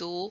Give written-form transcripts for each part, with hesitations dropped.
2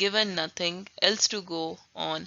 given nothing else to go on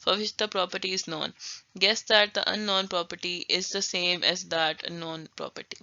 for which the property is known, guess that the unknown property is the same as that known property।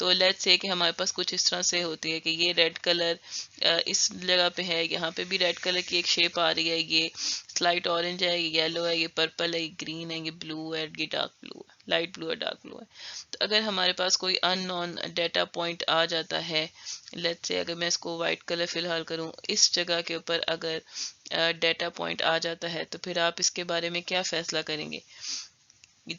تو let's say کہ ہمارے پاس کچھ اس طرح سے ہوتی ہے کہ یہ ریڈ کلر اس جگہ پہ ہے، یہاں پہ بھی ریڈ کلر کی ایک شیپ آ رہی ہے، یہ سلائٹ اورنج ہے، یہ یلو ہے، یہ پرپل ہے، یہ گرین ہے، یہ بلو ہے، یہ ڈارک بلو ہے، لائٹ بلو ہے، ڈارک بلو ہے۔ تو اگر ہمارے پاس کوئی ان نون ڈیٹا پوائنٹ آ جاتا ہے، لیٹس سے اگر میں اس کو وائٹ کلر فی الحال کروں، اس جگہ کے اوپر اگر ڈیٹا پوائنٹ آ جاتا ہے تو پھر آپ اس کے بارے میں کیا فیصلہ کریں گے؟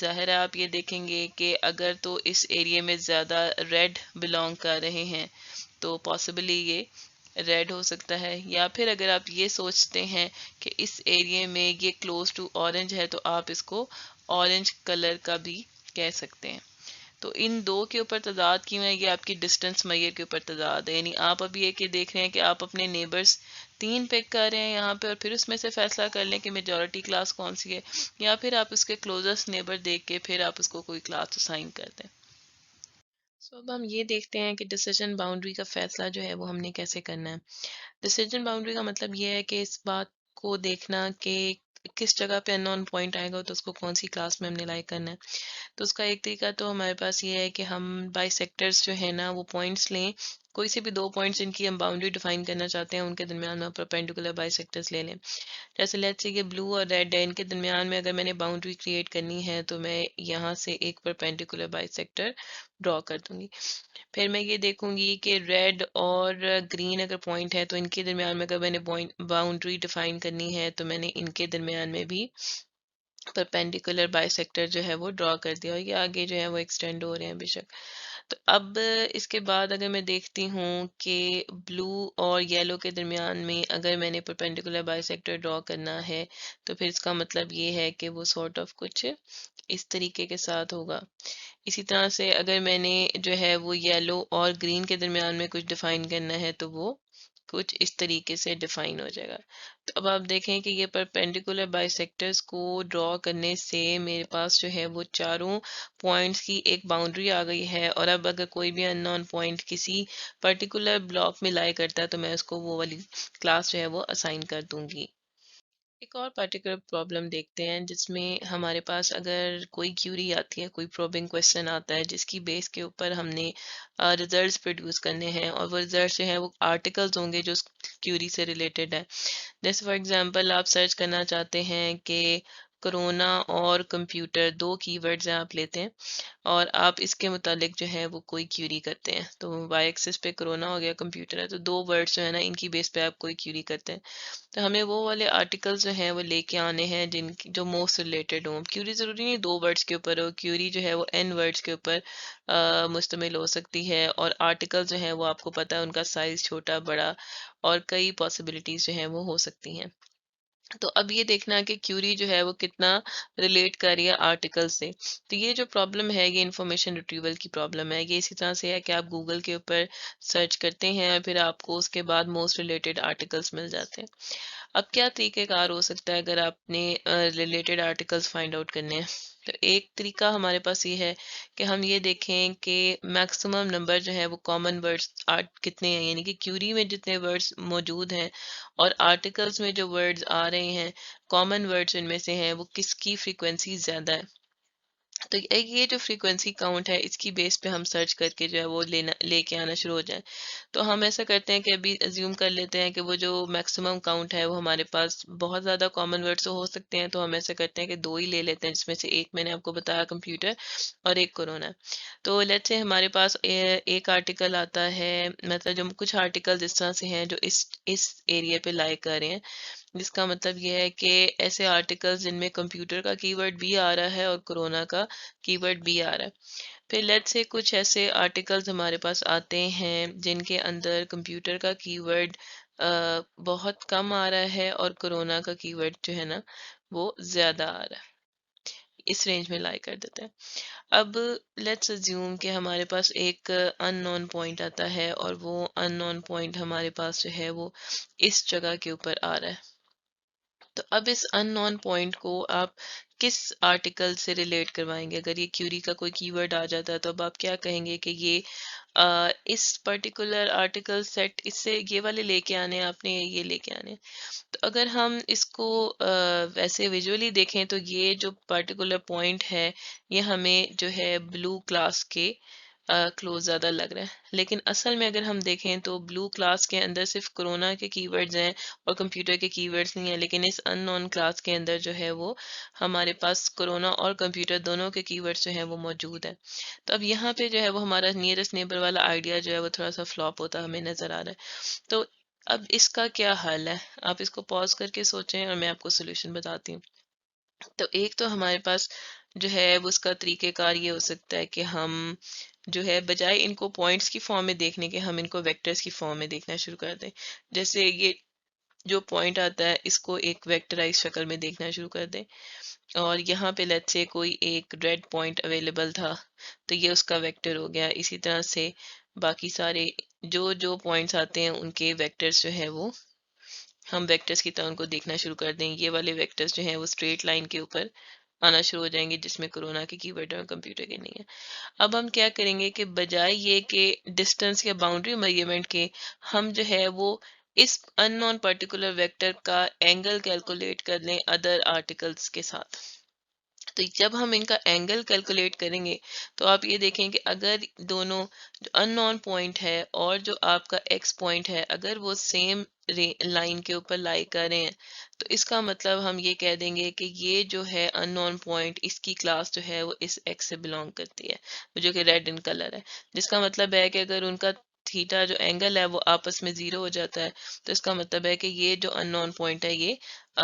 ظاہر ہے آپ یہ دیکھیں گے کہ اگر تو اس ایریا میں زیادہ ریڈ بلونگ کر رہے ہیں تو پاسبلی یہ ریڈ ہو سکتا ہے، یا پھر اگر آپ یہ سوچتے ہیں کہ اس ایریا میں یہ کلوز ٹو اورنج ہے تو آپ اس کو اورنج کلر کا بھی کہہ سکتے ہیں۔ تو ان دو کے اوپر تضاد کیوں ہے؟ یہ آپ کی ڈسٹنس میئر کے اوپر تضاد ہے، یعنی آپ ابھی یہ کہ دیکھ رہے ہیں کہ آپ اپنے نیبرز 3 پک کر رہے ہیں یہاں پہ، اور پھر اس میں سے فیصلہ کر لیں کہ میجورٹی کلاس کون سی ہے، یا پھر آپ اس کے کلوزسٹ نیبر دیکھ کے پھر آپ اس کو کوئی کلاس اسائن کر دیں۔ سو اب ہم یہ دیکھتے ہیں کہ ڈسیزن باؤنڈری کا فیصلہ جو ہے وہ ہم نے کیسے کرنا ہے۔ ڈسیزن باؤنڈری کا مطلب یہ ہے کہ اس بات کو دیکھنا کہ کس جگہ پہ ان نون پوائنٹ آئے گا تو اس کو کون سی کلاس میں ہم نے لائک کرنا ہے۔ تو اس کا ایک طریقہ تو ہمارے پاس یہ ہے کہ ہم بائی سیکٹرز جو ہے نا وہ پوائنٹس لیں، کوئی سے بھی 2 پوائنٹس ان کی ہم باؤنڈری ڈیفائن کرنا چاہتے ہیں، ان کے درمیان میں پرپینڈیکولر بائی سیکٹرز لے لیں۔ جیسے لیٹس سے یہ بلو اور ریڈ ہے، ان کے درمیان میں اگر میں نے باؤنڈری کریٹ کرنی ہے تو میں یہاں سے ایک پرپینڈیکولر بائی سیکٹر ڈرا کر دوں گی۔ پھر میں یہ دیکھوں گی کہ ریڈ اور گرین اگر پوائنٹ ہے تو ان کے درمیان میں اگر میں نے باؤنڈری ڈیفائن کرنی ہے تو میں نے ان کے درمیان میں بھی پرپینڈیکولر بائی سیکٹر جو ہے وہ ڈرا کر دیا، اور یہ آگے جو ہے وہ ایکسٹینڈ ہو رہے ہیں بے شک۔ تو اب اس کے بعد اگر میں دیکھتی ہوں کہ بلو اور یلو کے درمیان میں اگر میں نے پرپینڈیکولر بائی سیکٹر ڈرا کرنا ہے تو پھر اس کا مطلب یہ ہے کہ وہ سارٹ آف کچھ اس طریقے کے ساتھ ہوگا۔ اسی طرح سے اگر میں نے جو ہے وہ یلو اور گرین کے درمیان میں کچھ ڈیفائن کرنا ہے تو وہ کچھ اس طریقے سے ڈیفائن ہو جائے گا۔ تو اب آپ دیکھیں کہ یہ پرپینڈیکولر بائی سیکٹرز کو ڈرا کرنے سے میرے پاس جو ہے وہ چاروں پوائنٹس کی ایک باؤنڈری آ گئی ہے، اور اب اگر کوئی بھی ان نون پوائنٹ کسی پرٹیکولر بلاک میں لائی کرتا ہے تو میں اس کو وہ والی کلاس جو ہے وہ اسائن کر دوں گی۔ ایک اور پرٹیکولر پرابلم دیکھتے ہیں جس میں ہمارے پاس اگر کوئی کیوری آتی ہے، کوئی پروبنگ کویشچن آتا ہے جس کی بیس کے اوپر ہم نے ریزلٹس پروڈیوس کرنے ہیں، اور وہ ریزلٹس جو ہیں وہ آرٹیکلز ہوں گے جو اس کیوری سے ریلیٹڈ ہے۔ جیسے فار ایگزامپل آپ سرچ کرنا چاہتے ہیں کہ کرونا اور کمپیوٹر، 2 کی ورڈز ہیں آپ لیتے ہیں اور آپ اس کے متعلق جو ہے وہ کوئی کیوری کرتے ہیں، تو وائی ایکسس پہ کرونا ہو گیا، کمپیوٹر ہے، تو 2 ورڈز جو ہے نا ان کی بیس پہ آپ کوئی کیوری کرتے ہیں۔ تو ہمیں وہ والے آرٹیکل جو ہیں وہ لے کے آنے ہیں جو موسٹ ریلیٹڈ ہوں۔ کیوری ضروری نہیں 2 ورڈز کے اوپر ہو، کیوری جو ہے وہ n ورڈز کے اوپر مشتمل ہو سکتی ہے، اور آرٹیکل جو ہیں وہ آپ کو پتہ ہے ان کا سائز چھوٹا بڑا اور کئی پاسبلٹیز جو ہیں وہ ہو سکتی ہیں۔ تو اب یہ دیکھنا کہ کیوری جو ہے وہ کتنا ریلیٹ کر رہی ہے آرٹیکل سے۔ تو یہ جو پرابلم ہے یہ انفارمیشن ریٹریول کی پرابلم ہے۔ یہ اسی طرح سے ہے کہ آپ گوگل کے اوپر سرچ کرتے ہیں اور پھر آپ کو اس کے بعد موسٹ ریلیٹڈ آرٹیکلس مل جاتے ہیں۔ اب کیا طریقہ کار ہو سکتا ہے اگر آپ نے ریلیٹڈ آرٹیکلس فائنڈ آؤٹ کرنے ہیں؟ تو ایک طریقہ ہمارے پاس یہ ہے کہ ہم یہ دیکھیں کہ میکسیمم نمبر جو ہے وہ کامن ورڈز کتنے ہیں، یعنی کہ کیوری میں جتنے ورڈز موجود ہیں اور آرٹیکلس میں جو ورڈز آ رہے ہیں، کامن ورڈز ان میں سے ہیں، وہ کس کی فریکوینسی زیادہ ہے۔ تو یہ جو فریکوینسی کاؤنٹ ہے اس کی بیس پہ ہم سرچ کر کے جو ہے وہ لے کے آنا شروع ہو جائیں۔ تو ہم ایسا کرتے ہیں کہ ابھی ازیوم کر لیتے ہیں کہ وہ جو میکسیمم کاؤنٹ ہے وہ ہمارے پاس بہت زیادہ کامن ورڈز ہو سکتے ہیں، تو ہم ایسا کرتے ہیں کہ 2 ہی لے لیتے ہیں، جس میں سے ایک میں نے آپ کو بتایا کمپیوٹر اور ایک کورونا۔ تو لیٹس سے ہمارے پاس ایک آرٹیکل آتا ہے، مطلب جو کچھ آرٹیکل اس طرح سے ہیں جو اس ایریا پہ لائک کر رہے ہیں، جس کا مطلب یہ ہے کہ ایسے آرٹیکلز جن میں کمپیوٹر کا کی ورڈ بھی آ رہا ہے اور کرونا کا کی ورڈ بھی آ رہا ہے۔ پھر لیٹ سے کچھ ایسے آرٹیکلز ہمارے پاس آتے ہیں جن کے اندر کمپیوٹر کا کی ورڈ بہت کم آ رہا ہے اور کرونا کا کی ورڈ جو ہے نا وہ زیادہ آ رہا ہے، اس رینج میں لائی کر دیتے ہیں۔ اب لیٹس ازیوم کہ ہمارے پاس ایک ان نون پوائنٹ آتا ہے اور وہ ان نون پوائنٹ ہمارے پاس جو ہے وہ اس جگہ کے اوپر آ رہا ہے۔ تو اب اس ان نون پوائنٹ کو آپ کس آرٹیکل سے ریلیٹ کروائیں گے؟ اگر یہ کیوری کا کوئی کی ورڈ آ جاتا ہے تو اب آپ کیا کہیں گے کہ یہ اس پرٹیکولر آرٹیکل سیٹ، اس سے یہ والے لے کے آنے آپ نے، یہ لے کے آنے۔ تو اگر ہم اس کو ویسے ویژولی دیکھیں تو یہ جو پرٹیکولر پوائنٹ ہے یہ ہمیں جو ہے بلو کلاس کے کلوز زیادہ لگ رہا ہے، لیکن اصل میں اگر ہم دیکھیں تو بلو کلاس کے اندر صرف کرونا کے کی ورڈز ہیں اور کمپیوٹر کے کی ورڈز نہیں ہیں، لیکن اس ان نون کلاس کے اندر جو ہے وہ ہمارے پاس کرونا اور کمپیوٹر دونوں کے کی ورڈز جو ہیں وہ موجود ہیں۔ تو اب یہاں پہ جو ہے وہ ہمارا نیئرسٹ نیبر والا آئیڈیا جو ہے وہ تھوڑا سا فلاپ ہوتا ہمیں نظر آ رہا ہے۔ تو اب اس کا کیا حل ہے؟ آپ اس کو پاز کر کے سوچیں اور میں آپ کو سولوشن بتاتی ہوں۔ تو ایک تو ہمارے پاس جو ہے وہ اس کا طریقہ کار یہ ہو سکتا ہے کہ ہم جو ہے بجائے ان کو پوائنٹس کی فارم میں دیکھنے کے ہم ان کو ویکٹرز کی فارم میں دیکھنا شروع کر دیں۔ جیسے یہ جو پوائنٹ آتا ہے اس کو ایک ویکٹرائز شکل میں دیکھنا شروع کر دیں، اور یہاں پہ لیٹ سے کوئی ایک ریڈ پوائنٹ اویلیبل تھا تو یہ اس کا ویکٹر ہو گیا۔ اسی طرح سے باقی سارے جو پوائنٹس آتے ہیں ان کے ویکٹرز جو ہے وہ ہم ویکٹرز کی طرح ان کو دیکھنا شروع کر دیں۔ یہ والے ویکٹرز جو ہیں وہ اسٹریٹ لائن کے اوپر آنا شروع ہو جائیں گے جس میں کرونا کے کی ورڈ اور کمپیوٹر کے نہیں ہے۔ اب ہم کیا کریں گے کہ بجائے یہ کہ ڈسٹینس یا باؤنڈری میجرمنٹ کے ہم جو ہے وہ اس ان نون پرٹیکولر ویکٹر کا اینگل کیلکولیٹ کر لیں ادر آرٹیکلس کے ساتھ۔ تو جب ہم ان کا اینگل کیلکولیٹ کریں گے تو آپ یہ دیکھیں کہ اگر دونوں جو ان نون پوائنٹ ہے اور جو آپ کا ایکس پوائنٹ ہے اگر وہ سیم لائن کے اوپر لائی کر رہے ہیں تو اس کا مطلب ہم یہ کہہ دیں گے کہ یہ جو ہے ان نون پوائنٹ اس کی کلاس جو ہے وہ اس ایکس سے بلونگ کرتی ہے، جو کہ ریڈ ان کلر ہے، جس کا مطلب ہے کہ اگر ان کا تھیٹا جو اینگل ہے وہ آپس میں زیرو ہو جاتا ہے تو اس کا مطلب ہے کہ یہ جو ان نون پوائنٹ ہے یہ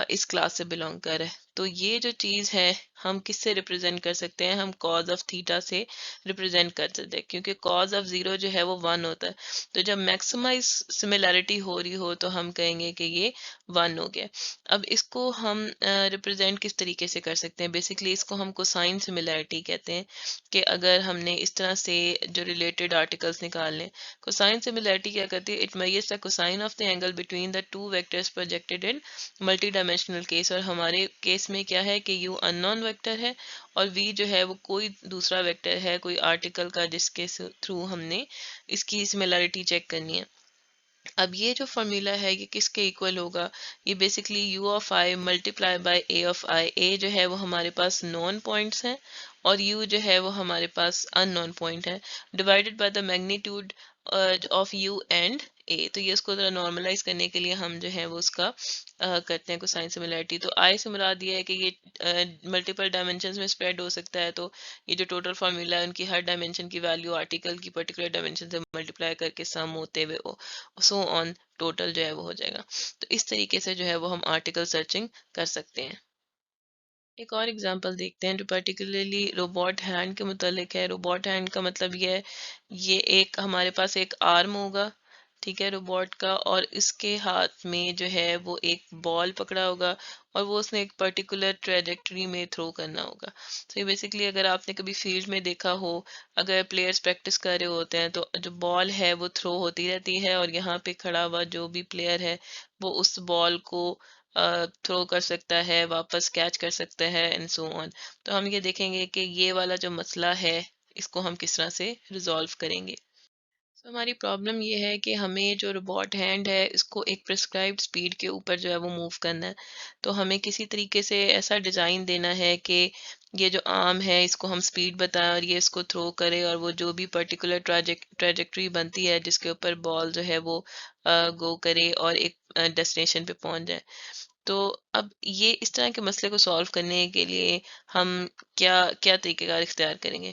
اس کلاس سے بلونگ کر ہے۔ تو یہ جو چیز ہے ہم کس سے ریپرزینٹ کر سکتے ہیں؟ ہم کاز آف تھیٹا سے ریپرزینٹ کر سکتے ہیں، کیونکہ کاز آف زیرو جو ہے وہ 1 ہوتا ہے۔ تو جب میکسیمائز سملیرٹی ہو رہی ہو تو ہم کہیں گے کہ یہ 1 ہو گیا۔ اب اس کو ہم ریپرزینٹ کس طریقے سے کر سکتے ہیں؟ بیسکلی اس کو ہم کوسائن سملیرٹی کہتے ہیں، کہ اگر ہم نے اس طرح سے جو ریلیٹڈ آرٹیکلس نکال لیں، کوسائن سملیرٹی کیا کرتی ہے؟ It measures the cosine of the angle between the two vectors projected in multi dimensional case, اور ہمارے کیس میں کیا ہے کہ یو ان نون ویکٹر ہے اور وی جو ہے وہ کوئی دوسرا ویکٹر ہے کوئی آرٹیکل کا جس کے تھرو ہم نے اس کی سملیرٹی چیک کرنی ہے۔ اب یہ جو فارمولا ہے یہ کس کے ایکول ہوگا؟ یہ basically U of I multiply by A of I. A جو ہے وہ ہمارے پاس نون پوائنٹس ہیں اور یو جو ہے وہ ہمارے پاس ان نون پوائنٹ ہے، divided by the magnitude of U and A. تو یہ اس کو ذرا نارملائز کرنے کے لیے ہم جو ہے وہ اس کا کرتے ہیں کوسائن سملیرٹی۔ تو آئی سے مراد یہ ہے کہ یہ ملٹیپل ڈائمینشنز میں اسپریڈ ہو سکتا ہے، تو یہ جو ٹوٹل فارمولا ہے ان کی ہر ڈائمینشن کی ویلیو آرٹیکل کی پرٹیکولر ڈائمینشن سے ملٹیپلائی کر کے سم ہوتے ہوئے سو آن ٹوٹل جو ہے وہ ہو جائے گا۔ تو اس طریقے سے جو ہے وہ ہم آرٹیکل سرچنگ کر سکتے ہیں۔ ایک اور اگزامپل دیکھتے ہیں جو پرٹیکولرلی روبوٹ ہینڈ کے متعلق ہے۔ روبوٹ ہینڈ کا مطلب یہ ہے یہ ایک ہمارے پاس ایک آرم ہوگا، ٹھیک ہے، روبوٹ کا، اور اس کے ہاتھ میں جو ہے وہ ایک بال پکڑا ہوگا اور وہ اس نے ایک پرٹیکولر ٹریجیکٹری میں تھرو کرنا ہوگا۔ تو یہ بیسکلی اگر آپ نے کبھی فیلڈ میں دیکھا ہو، اگر پلیئرز پریکٹس کر رہے ہوتے ہیں تو جو بال ہے وہ تھرو ہوتی رہتی ہے اور یہاں پہ کھڑا ہوا جو بھی پلیئر ہے وہ اس بال کو تھرو کر سکتا ہے، واپس کیچ کر سکتا ہے اینڈ سو آن۔ تو ہم یہ دیکھیں گے کہ یہ والا جو مسئلہ ہے اس کو ہم کس طرح سے ریزالو کریں گے۔ ہماری پرابلم یہ ہے کہ ہمیں جو روبوٹ ہینڈ ہے اس کو ایک پرسکرائبڈ سپیڈ کے اوپر جو ہے وہ موو کرنا ہے، تو ہمیں کسی طریقے سے ایسا ڈیزائن دینا ہے کہ یہ جو آرم ہے اس کو ہم سپیڈ بتائیں اور یہ اس کو تھرو کرے، اور وہ جو بھی پرٹیکولر ٹریجیکٹری بنتی ہے جس کے اوپر بال جو ہے وہ گو کرے اور ایک ڈیسٹینیشن پہ پہنچ جائے۔ تو اب یہ اس طرح کے مسئلے کو سالو کرنے کے لیے ہم کیا کیا طریقہ کار اختیار کریں گے؟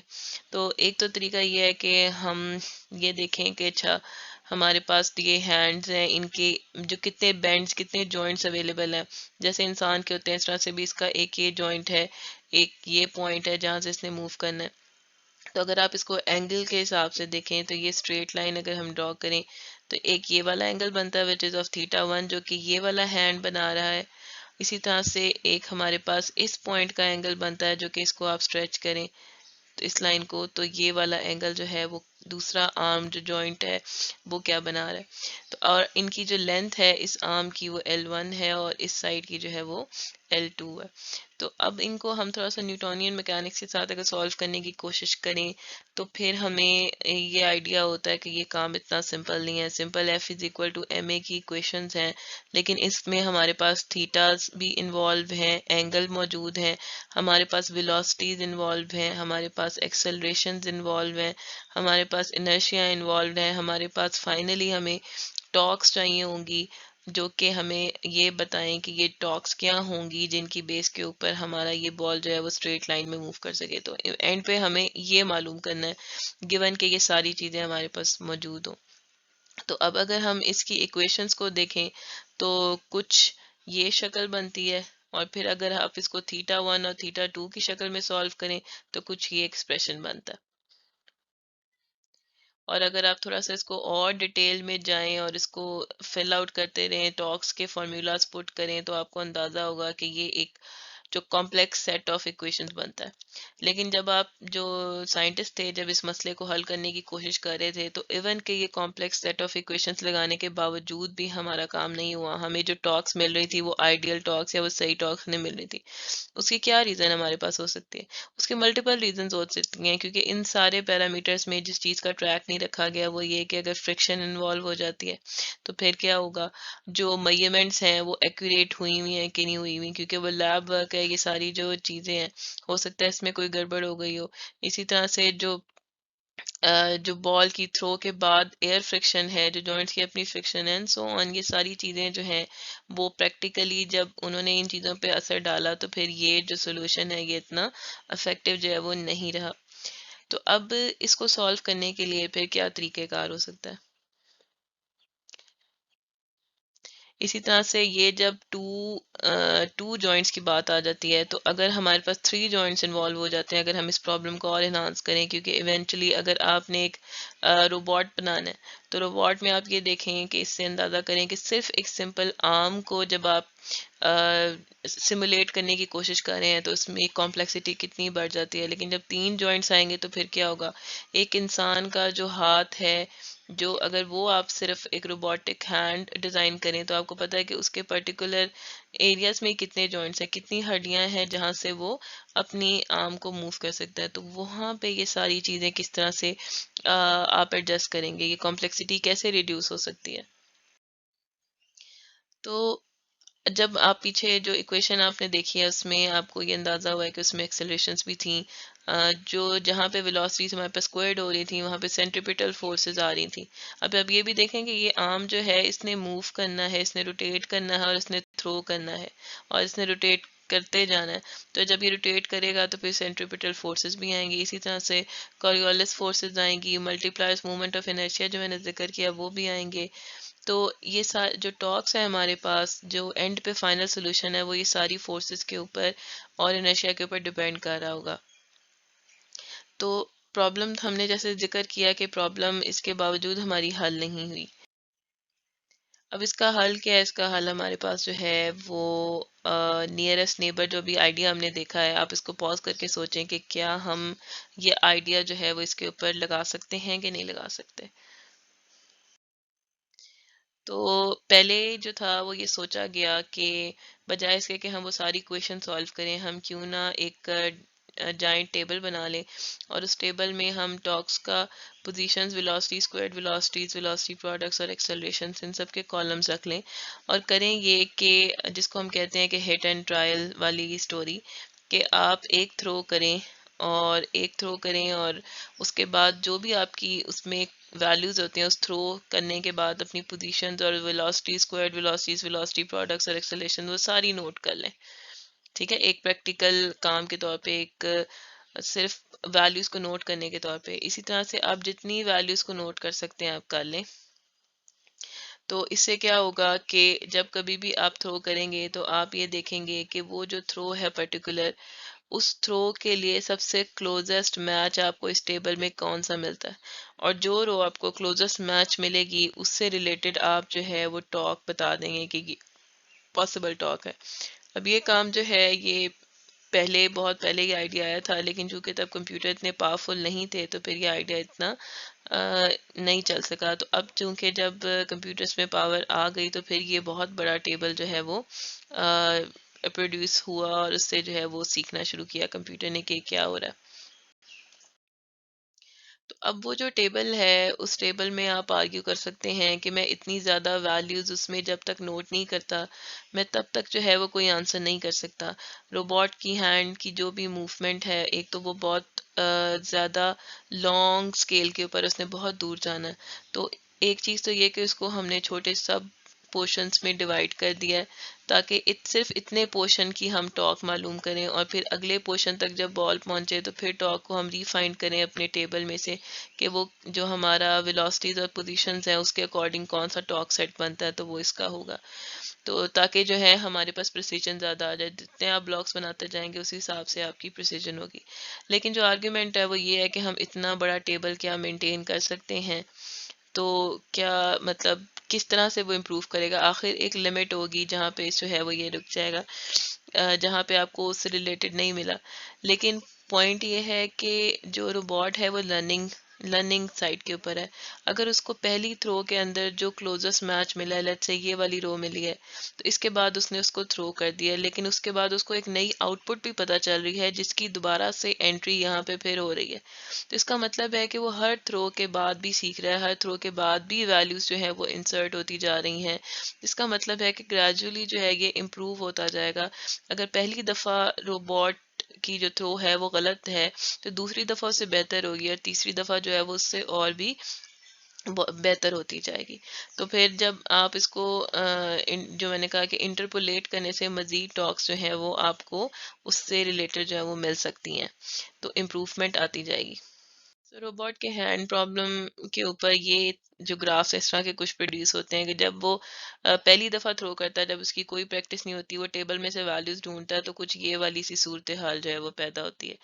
تو ایک تو طریقہ یہ ہے کہ ہم یہ دیکھیں کہ اچھا ہمارے پاس یہ ہینڈز ہیں، ان کے جو کتنے بینڈز کتنے جوائنٹس اویلیبل ہیں، جیسے انسان کے ہوتے ہیں اس طرح سے بھی اس کا ایک یہ جوائنٹ ہے، ایک یہ پوائنٹ ہے جہاں سے اس نے موو کرنا ہے۔ تو اگر آپ اس کو اینگل کے حساب سے دیکھیں تو یہ اسٹریٹ لائن اگر ہم ڈرا کریں تو ایک یہ والا اینگل بنتا ہے وچ از آف θ1 جو کہ یہ والا ہینڈ بنا رہا ہے۔ اسی طرح سے ایک ہمارے پاس اس پوائنٹ کا اینگل بنتا ہے جو کہ اس کو آپ اسٹریچ کریں تو اس لائن کو، تو یہ والا اینگل جو ہے وہ دوسرا آرم جو جوائنٹ ہے وہ کیا بنا رہا ہے۔ تو اور ان کی جو لینتھ ہے اس آرم کی وہ L1 ہے اور اس سائڈ کی جو ہے وہ L2 ہے. تو اب ان کو ہم تھوڑا سا نیوٹونین میکینکس کے ساتھ اگر سالو کرنے کی کوشش کریں تو پھر ہمیں یہ آئیڈیا ہوتا ہے کہ یہ کام اتنا سمپل نہیں ہے. Simple F is equal to M A کی ایکویشنز ہیں، لیکن اس میں ہمارے پاس تھیٹاز بھی انوالو ہیں، اینگل موجود ہیں، ہمارے پاس ویلوسٹیز انوالو ہیں، ہمارے پاس ایکسلریشنز انوالو ہیں، ہمارے پاس انرشیا انوالوڈ ہیں، ہمارے پاس فائنلی ہمیں ٹاکس چاہیے ہوں گی جو کہ ہمیں یہ بتائیں کہ یہ ٹاکس کیا ہوں گی جن کی بیس کے اوپر ہمارا یہ بال جو ہے وہ اسٹریٹ لائن میں موو کر سکے. تو اینڈ پہ ہمیں یہ معلوم کرنا ہے گیون کہ یہ ساری چیزیں ہمارے پاس موجود ہوں. تو اب اگر ہم اس کی ایکویشنز کو دیکھیں تو کچھ یہ شکل بنتی ہے، اور پھر اگر آپ اس کو تھیٹا 1 اور تھیٹا 2 کی شکل میں سالو کریں تو کچھ یہ ایکسپریشن بنتا ہے. اور اگر آپ تھوڑا سا اس کو اور ڈیٹیل میں جائیں اور اس کو فل آؤٹ کرتے رہیں، ٹاکس کے فارمولاز پٹ کریں، تو آپ کو اندازہ ہوگا کہ یہ ایک جو کمپلیکس سیٹ آف ایکویشنز بنتا ہے. لیکن جب آپ جو سائنٹسٹ تھے جب اس مسئلے کو حل کرنے کی کوشش کر رہے تھے تو ایون کہ یہ کمپلیکس سیٹ آف ایکویشنز لگانے کے باوجود بھی ہمارا کام نہیں ہوا. ہمیں جو ٹاکس مل رہی تھی وہ آئیڈیل ٹاکس یا وہ صحیح ٹاکس نہیں مل رہی تھی. اس کی کیا ریزن ہمارے پاس ہو سکتی ہے؟ اس کے ملٹیپل ریزنز ہو سکتی ہیں، کیونکہ ان سارے پیرامیٹرز میں جس چیز کا ٹریک نہیں رکھا گیا وہ یہ کہ اگر فرکشن انوالو ہو جاتی ہے تو پھر کیا ہوگا، جو میجرمنٹس ہیں وہ ایکوریٹ ہوئی ہوئی ہیں کہ نہیں ہوئی ہوئی، کیونکہ وہ لیب ورک ہے. یہ ساری جو چیزیں ہیں ہو سکتا ہے اس میں کوئی گڑبڑ ہو گئی ہو. اسی طرح سے جو بال کی تھرو کے بعد ایئر فرکشن ہے، جو جوائنٹس کی اپنی فرکشن ہے، سو آن، یہ ساری چیزیں جو ہیں وہ پریکٹیکلی جب انہوں نے ان چیزوں پہ اثر ڈالا تو پھر یہ جو سولوشن ہے یہ اتنا افیکٹو جو ہے وہ نہیں رہا. تو اب اس کو سالو کرنے کے لیے پھر کیا طریقہ کار ہو سکتا ہے؟ اسی طرح سے یہ جب ٹو جوائنٹس کی بات آ جاتی ہے تو اگر ہمارے پاس 3 جوائنٹس انوالو ہو جاتے ہیں، اگر ہم اس پرابلم کو اور انہانس کریں، کیونکہ ایونچولی اگر آپ نے ایک روبوٹ بنانا ہے تو روبوٹ میں آپ یہ دیکھیں کہ اس سے اندازہ کریں کہ صرف ایک سمپل آرم کو جب آپ سمولیٹ کرنے کی کوشش کر رہے ہیں تو اس میں کمپلیکسٹی کتنی بڑھ جاتی ہے. لیکن جب 3 جوائنٹس آئیں گے تو پھر کیا ہوگا، ایک انسان کا جو ہاتھ ہے، جو اگر وہ آپ صرف ایک روبوٹک ہینڈ ڈیزائن کریں تو آپ کو پتہ ہے کہ اس کے پرٹیکولر ایریاز میں کتنے جوائنٹس ہیں، کتنی ہڈیاں ہیں جہاں سے وہ اپنی آرم کو موو کر سکتا ہے. تو وہاں پہ یہ ساری چیزیں کس طرح سے آپ ایڈجسٹ کریں گے، یہ کمپلیکسٹی کیسے ریڈیوس ہو سکتی ہے؟ تو جب آپ پیچھے جو ایکویشن آپ نے دیکھی ہے اس میں آپ کو یہ اندازہ ہوا ہے کہ اس میں ایکسلریشنس بھی تھیں، جو جہاں پہ ویلوسٹیز ہمارے پاس اسکوائرڈ ہو رہی تھیں وہاں پہ سینٹریپیٹل فورسز آ رہی تھیں. اب آپ یہ بھی دیکھیں کہ یہ آرم جو ہے اس نے موو کرنا ہے، اس نے روٹیٹ کرنا ہے اور اس نے تھرو کرنا ہے اور اس نے روٹیٹ کرتے جانا ہے. تو جب یہ روٹیٹ کرے گا تو پھر سینٹریپیٹل فورسز بھی آئیں گی، اسی طرح سے کوریولس فورسز آئیں گی، multi pliers movement of inertia جو میں نے ذکر کیا وہ بھی آئیں گے. تو یہ جو ٹاکس ہے ہمارے پاس، جو اینڈ پہ فائنل سولوشن ہے وہ یہ ساری فورسز کے اوپر اور انرشیا کے اوپر ڈیپینڈ کر رہا ہوگا. تو پرابلم ہم نے جیسے ذکر کیا کہ پرابلم اس کے باوجود ہماری حل نہیں ہوئی. اب اس کا حل کیا ہے؟ اس کا حل ہمارے پاس جو ہے وہ نیئرسٹ نیبر جو بھی آئیڈیا ہم نے دیکھا ہے، آپ اس کو پاز کر کے سوچیں کہ کیا ہم یہ آئیڈیا جو ہے وہ اس کے اوپر لگا سکتے ہیں کہ نہیں لگا سکتے. تو پہلے جو تھا وہ یہ سوچا گیا کہ بجائے اس کے کہ ہم وہ ساری کویشچن سالو کریں، ہم کیوں نہ ایک جائنٹ ٹیبل بنا لیں اور اس ٹیبل میں ہم ٹاکس کا positions, velocity, squared velocities, velocity products اور ایکسلریشنز ان سب کے کالمز رکھ لیں اور کریں یہ کہ جس کو ہم کہتے ہیں کہ ہٹ اینڈ ٹرائل والی اسٹوری، کہ آپ ایک تھرو کریں اور ایک تھرو کریں اور اس کے بعد جو بھی آپ کی اس میں ویلیوز ہوتے ہیں اس تھرو کرنے کے بعد اپنی پوزیشنز اور velocity, squared velocities, velocity products اور ایکسلیشن وہ ساری نوٹ کر لیں. ٹھیک ہے، ایک پریکٹیکل کام کے طور پہ، ایک صرف ویلیوز کو نوٹ کرنے کے طور پہ. اسی طرح سے آپ جتنی ویلیوز کو نوٹ کر سکتے ہیں آپ کر لیں. تو اس سے کیا ہوگا کہ جب کبھی بھی آپ تھرو کریں گے تو آپ یہ دیکھیں گے کہ وہ جو تھرو ہے پرٹیکولر، اس تھرو کے لیے سب سے کلوزسٹ میچ آپ کو اس ٹیبل میں کون سا ملتا ہے، اور جو رو آپ کو کلوزسٹ میچ ملے گی اس سے ریلیٹڈ آپ جو ہے وہ ٹاک بتا دیں گے کہ یہ پاسبل ٹاک ہے. اب یہ کام جو ہے یہ پہلے بہت پہلے یہ آئیڈیا آیا تھا، لیکن چونکہ تب کمپیوٹر اتنے پاورفل نہیں تھے تو پھر یہ آئیڈیا اتنا نہیں چل سکا. تو اب چونکہ جب کمپیوٹرز میں پاور آ گئی تو پھر یہ بہت بڑا ٹیبل جو ہے وہ پروڈیوس ہوا اور اس سے جو ہے وہ سیکھنا شروع کیا کمپیوٹر نے کہ کیا ہو رہا ہے. تو اب وہ جو ٹیبل ہے اس ٹیبل میں آپ آرگیو کر سکتے ہیں کہ میں اتنی زیادہ ویلیوز اس میں جب تک نوٹ نہیں کرتا میں تب تک جو ہے وہ کوئی آنسر نہیں کر سکتا. روبوٹ کی ہینڈ کی جو بھی موومنٹ ہے ایک تو وہ بہت زیادہ لانگ اسکیل کے اوپر اس نے بہت دور جانا ہے. تو ایک چیز تو یہ کہ اس کو ہم نے چھوٹے سب پورشنس میں ڈیوائڈ کر دیا ہے تاکہ صرف اتنے پورشن کی ہم ٹاک معلوم کریں اور پھر اگلے پورشن تک جب بال پہنچے تو پھر ٹاک کو ہم ریفائنڈ کریں اپنے ٹیبل میں سے کہ وہ جو ہمارا ویلوسٹیز اور پوزیشنز ہیں اس کے اکارڈنگ کون سا ٹاک سیٹ بنتا ہے تو وہ اس کا ہوگا. تو تاکہ جو ہے ہمارے پاس پریسیجن زیادہ آ جائے جتنے آپ بلاکس بناتے جائیں گے اسی حساب سے آپ کی پریسیجن ہوگی. لیکن جو آرگیومنٹ ہے وہ یہ ہے کہ ہم اتنا بڑا ٹیبل کیا مینٹین کر سکتے ہیں تو کیا مطلب کس طرح سے وہ امپروو کرے گا. آخر ایک لمٹ ہوگی جہاں پہ جو ہے وہ یہ رک جائے گا جہاں پہ آپ کو اس سے ریلیٹڈ نہیں ملا. لیکن پوائنٹ یہ ہے کہ جو روبوٹ ہے وہ لرننگ سائٹ کے اوپر ہے. اگر اس کو پہلی تھرو کے اندر جو کلوزسٹ میچ ملا ہے لیٹ سے یہ والی رو ملی ہے تو اس کے بعد اس نے اس کو تھرو کر دیا لیکن اس کے بعد اس کو ایک نئی آؤٹ پٹ بھی پتہ چل رہی ہے جس کی دوبارہ سے انٹری یہاں پہ پھر ہو رہی ہے. تو اس کا مطلب ہے کہ وہ ہر تھرو کے بعد بھی سیکھ رہا ہے ہر تھرو کے بعد بھی ویلیوز جو ہے وہ انسرٹ ہوتی جا رہی ہیں. اس کا مطلب ہے کہ گریجولی جو ہے یہ امپروو ہوتا جائے گا. اگر پہلی دفعہ روبوٹ کی جو تھرو ہے وہ غلط ہے تو دوسری دفعہ اس سے بہتر ہوگی اور تیسری دفعہ جو ہے وہ اس سے اور بھی بہتر ہوتی جائے گی. تو پھر جب آپ اس کو جو میں نے کہا کہ انٹرپولیٹ کرنے سے مزید ٹاکس جو ہیں وہ آپ کو اس سے ریلیٹڈ جو ہے وہ مل سکتی ہیں تو امپروومنٹ آتی جائے گی. روبوٹ کے ہینڈ پرابلم کے اوپر یہ جو گرافس اس طرح کے کچھ پروڈیوس ہوتے ہیں کہ جب وہ پہلی دفعہ تھرو کرتا ہے جب اس کی کوئی پریکٹس نہیں ہوتی وہ ٹیبل میں سے ویلیوز ڈھونڈتا ہے تو کچھ یہ والی سی صورتحال جو ہے وہ پیدا ہوتی ہے.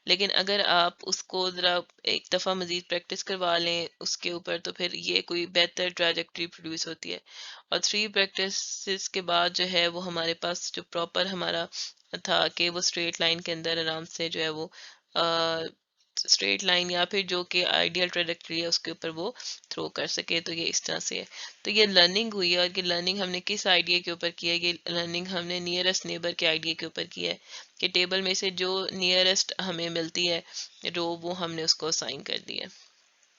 لیکن اگر آپ اس کو ذرا ایک دفعہ مزید پریکٹس کروا لیں اس کے اوپر تو پھر یہ کوئی بہتر ٹریجیکٹری پروڈیوس ہوتی ہے. اور 3 پریکٹسز کے بعد جو ہے وہ ہمارے پاس جو پراپر ہمارا تھا کہ وہ اسٹریٹ لائن کے اندر آرام سے جو ہے وہ اسٹریٹ لائن یا پھر جو کہ آئیڈیل ٹریجیکٹری ہے اس کے اوپر وہ تھرو کر سکے. تو یہ اس طرح سے ہے. تو یہ لرننگ ہوئی ہے اور یہ لرننگ ہم نے کس آئیڈیا کے اوپر کیا ہے یہ لرننگ ہم نے نیئرسٹ نیبر کے آئیڈیا کے اوپر کیا ہے کہ ٹیبل میں سے جو نیئرسٹ ہمیں ملتی ہے رو وہ ہم نے اس کو اسائن کر دی ہے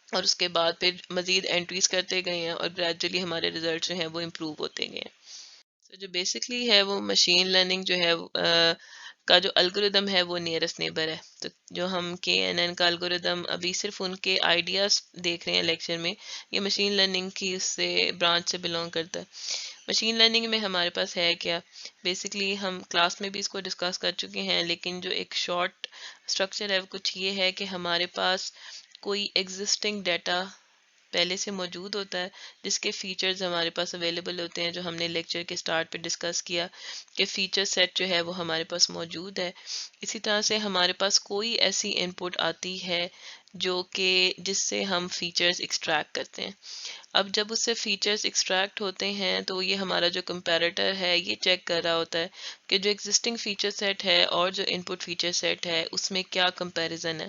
اور اس کے بعد پھر مزید انٹریز کرتے گئے ہیں اور گریجولی ہمارے ریزلٹ جو ہیں وہ امپروو ہوتے گئے ہیں. جو بیسکلی ہے وہ مشین لرننگ جو ہے کا جو الگوریدم ہے وہ نیئرسٹ نیبر ہے. تو جو ہم کے این این کا الگوریدم ابھی صرف ان کے آئیڈیاز دیکھ رہے ہیں لیکچر میں یہ مشین لرننگ کی اس سے برانچ سے بلونگ کرتا ہے. مشین لرننگ میں ہمارے پاس ہے کیا بیسکلی ہم کلاس میں بھی اس کو ڈسکس کر چکے ہیں لیکن جو ایک شارٹ اسٹرکچر ہے وہ کچھ یہ ہے کہ ہمارے پاس کوئی ایگزسٹنگ ڈیٹا پہلے سے موجود ہوتا ہے جس کے فیچرز ہمارے پاس اویلیبل ہوتے ہیں جو ہم نے لیکچر کے سٹارٹ پہ ڈسکس کیا کہ فیچر سیٹ جو ہے وہ ہمارے پاس موجود ہے. اسی طرح سے ہمارے پاس کوئی ایسی ان پٹ آتی ہے جو کہ جس سے ہم فیچرز ایکسٹریکٹ کرتے ہیں. اب جب اس سے فیچرز ایکسٹریکٹ ہوتے ہیں تو یہ ہمارا جو کمپیریٹر ہے یہ چیک کر رہا ہوتا ہے کہ جو ایگزسٹنگ فیچر سیٹ ہے اور جو ان پٹ فیچر سیٹ ہے اس میں کیا کمپیریزن ہے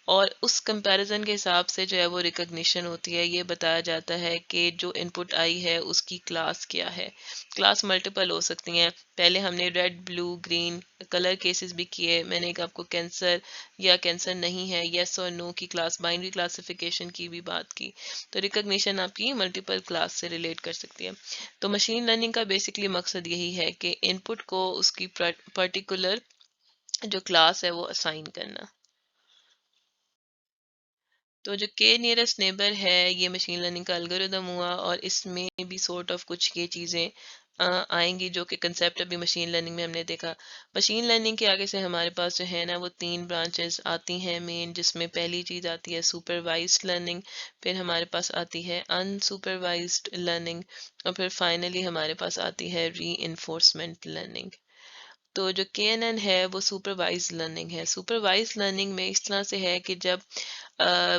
اور اس کمپیریزن کے حساب سے جو ہے وہ ریکگنیشن ہوتی ہے. یہ بتایا جاتا ہے کہ جو ان پٹ آئی ہے اس کی کلاس کیا ہے. کلاس ملٹیپل ہو سکتی ہیں. پہلے ہم نے red blue green colour cases بھی کیے. میں نے ایک آپ کو کینسر یا کینسر نہیں ہے یس اور نو کی کلاس بائنری کلاسیفیکیشن کی بھی بات کی. تو ریکگنیشن آپ کی ملٹیپل کلاس سے ریلیٹ کر سکتی ہے. تو مشین لرننگ کا بیسکلی مقصد یہی ہے کہ ان پٹ کو اس کی پرٹیکولر جو کلاس ہے وہ اسائن کرنا. تو جو کے نیئرسٹ نیبر ہے یہ مشین لرننگ کا الگوریدم ہوا اور اس میں بھی سورٹ آف کچھ یہ چیزیں آئیں گی جو کہ کنسیپٹ ابھی مشین لرننگ میں ہم نے دیکھا. مشین لرننگ کے آگے سے ہمارے پاس جو ہے نا وہ 3 برانچز آتی ہیں مین جس میں پہلی چیز آتی ہے سپروائزڈ لرننگ پھر ہمارے پاس آتی ہے ان سپروائزڈ لرننگ اور پھر فائنلی ہمارے پاس آتی ہے ری انفورسمنٹ لرننگ. تو جو کے این این ہے وہ سپروائز لرننگ ہے. سپروائز لرننگ میں اس طرح سے ہے کہ جب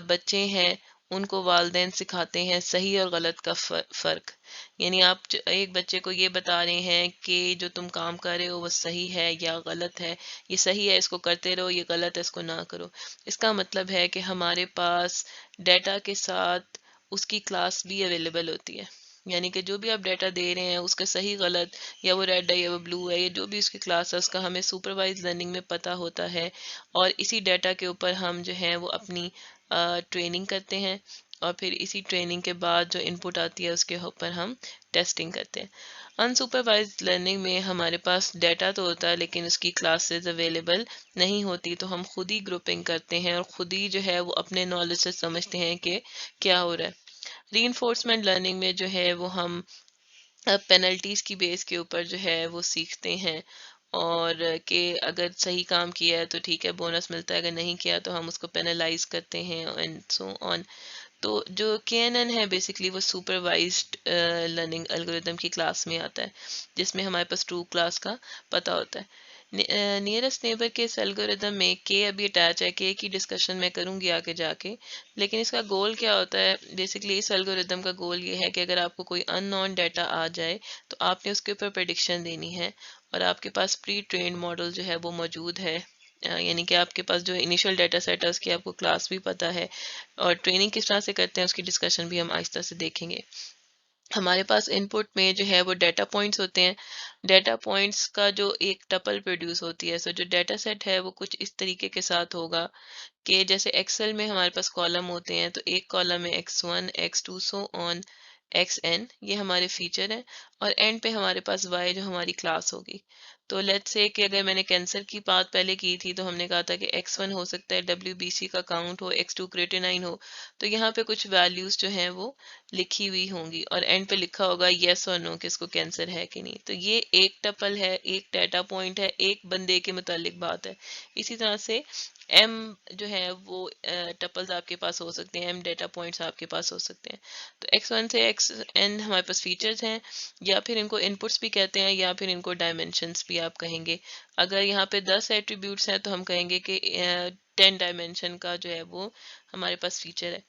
بچے ہیں ان کو والدین سکھاتے ہیں صحیح اور غلط کا فرق. یعنی آپ ایک بچے کو یہ بتا رہے ہیں کہ جو تم کام کر رہے ہو وہ صحیح ہے یا غلط ہے. یہ صحیح ہے اس کو کرتے رہو یہ غلط ہے اس کو نہ کرو. اس کا مطلب ہے کہ ہمارے پاس ڈیٹا کے ساتھ اس کی کلاس بھی اویلیبل ہوتی ہے. یعنی کہ جو بھی آپ ڈیٹا دے رہے ہیں اس کا صحیح غلط، یا وہ ریڈ ہے یا وہ بلو ہے، یا جو بھی اس کی کلاس ہے اس کا ہمیں سپروائز لرننگ میں پتہ ہوتا ہے، اور اسی ڈیٹا کے اوپر ہم جو ہے وہ اپنی ٹریننگ کرتے ہیں، اور پھر اسی ٹریننگ کے بعد جو ان پٹ آتی ہے اس کے اوپر ہم ٹیسٹنگ کرتے ہیں۔ انسپروائزڈ لرننگ میں ہمارے پاس ڈیٹا تو ہوتا ہے لیکن اس کی کلاسز اویلیبل نہیں ہوتی، تو ہم خود ہی گروپنگ کرتے ہیں اور خود ہی جو ہے وہ اپنے نالج سے سمجھتے ہیں کہ کیا ہو رہا ہے۔ ری انفورسمنٹ لرننگ میں جو ہے وہ ہم پینلٹیز کی بیس کے اوپر جو ہے وہ سیکھتے ہیں، اور کہ اگر صحیح کام کیا ہے تو ٹھیک ہے بونس ملتا ہے، اگر نہیں کیا تو ہم اس کو پینلائز کرتے ہیں اینڈ سو آن۔ تو جو کے این این ہے بیسکلی وہ سپروائزڈ لرننگ الگوریدم کی کلاس میں آتا ہے، جس میں ہمارے پاس ٹرو کلاس کا پتہ ہوتا ہے۔ نیئرسٹ نیبر کے اس الگوریدم میں کے ابھی اٹیچ ہے، کے کی ڈسکشن میں کروں گی آگے جا کے، لیکن اس کا گول کیا ہوتا ہے؟ بیسکلی اس الگوریدم کا گول یہ ہے کہ اگر آپ کو کوئی ان نون ڈیٹا آ جائے تو آپ نے اس کے اوپر پریڈکشن دینی ہے، اور آپ کے پاس پری ٹرینڈ ماڈل جو ہے وہ موجود ہے، یعنی کہ آپ کے پاس جو انیشل ڈیٹا سیٹ ہے اس کی آپ کو کلاس بھی پتہ ہے، اور ٹریننگ کس طرح سے کرتے ہیں اس کی ڈسکشن بھی ہم آہستہ سے دیکھیں گے۔ ہمارے پاس ان پٹ میں جو ہے وہ ڈیٹا پوائنٹس ہوتے ہیں، ڈیٹا پوائنٹس کا جو ایک ٹپل پروڈیوس ہوتی ہے، سو جو ڈیٹا سیٹ ہے وہ کچھ اس طریقے کے ساتھ ہوگا کہ جیسے ایکسل میں ہمارے پاس کالم ہوتے ہیں، تو ایک کالم میں x1 x2 سو آن xn، یہ ہمارے فیچر ہیں، اور اینڈ پہ ہمارے پاس y جو ہماری کلاس ہوگی۔ تو لیٹ سے کہ اگر میں نے کینسر کی بات پہلے کی تھی تو ہم نے کہا تھا کہ x1 ہو سکتا ہے WBC کا کاؤنٹ ہو، x2 کریٹینائن ہو، تو یہاں پہ کچھ ویلیوز جو ہیں وہ لکھی ہوئی ہوں گی، اور اینڈ پہ لکھا ہوگا یس اور نو کہ اس کو کینسر ہے کہ نہیں۔ تو یہ ایک ٹپل ہے، ایک ڈیٹا پوائنٹ ہے، ایک بندے کے متعلق بات ہے۔ اسی طرح سے ایم جو ہے وہ ٹپلز آپ کے پاس ہو سکتے ہیں، ایم ڈیٹا پوائنٹس آپ کے پاس ہو سکتے ہیں۔ تو x1 سے xn ہمارے پاس فیچرز ہیں، یا پھر ان کو ان پٹس بھی کہتے ہیں، یا پھر ان کو ڈائمینشنس بھی آپ کہیں گے۔ اگر یہاں پہ 10 ایٹریبیوٹس ہیں تو ہم کہیں گے کہ 10 ڈائمینشن کا جو ہے وہ ہمارے پاس فیچر ہے،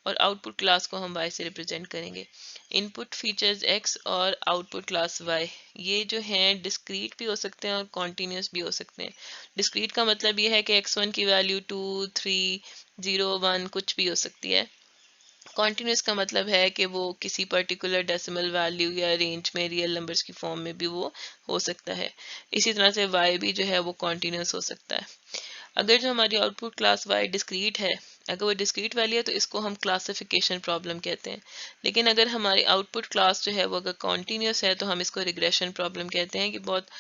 اور آؤٹ پٹ کلاس کو ہم y سے ریپرزینٹ کریں گے۔ ان پٹ فیچرز x اور آؤٹ پٹ کلاس y، یہ جو ہیں ڈسکریٹ بھی ہو سکتے ہیں اور کانٹینیوس بھی ہو سکتے ہیں۔ ڈسکریٹ کا مطلب یہ ہے کہ x1 کی ویلیو 2 3 0 1 کچھ بھی ہو سکتی ہے۔ کانٹینیوس کا مطلب ہے کہ وہ کسی پرٹیکولر ڈیسیمل ویلیو یا رینج میں ریئل نمبرز کی فارم میں بھی وہ ہو سکتا ہے۔ اسی طرح سے y بھی جو ہے وہ کانٹینیوس ہو سکتا ہے۔ اگر جو ہماری out put class y discrete ہے، اگر وہ ڈسکریٹ ویلیو ہے تو اس کو ہم کلاسیفیکیشن پرابلم کہتے ہیں، لیکن اگر ہماری آؤٹ پٹ کلاس جو ہے وہ اگر کانٹینیوس ہے تو ہم اس کو ریگریشن پرابلم کہتے ہیں، کہ بہت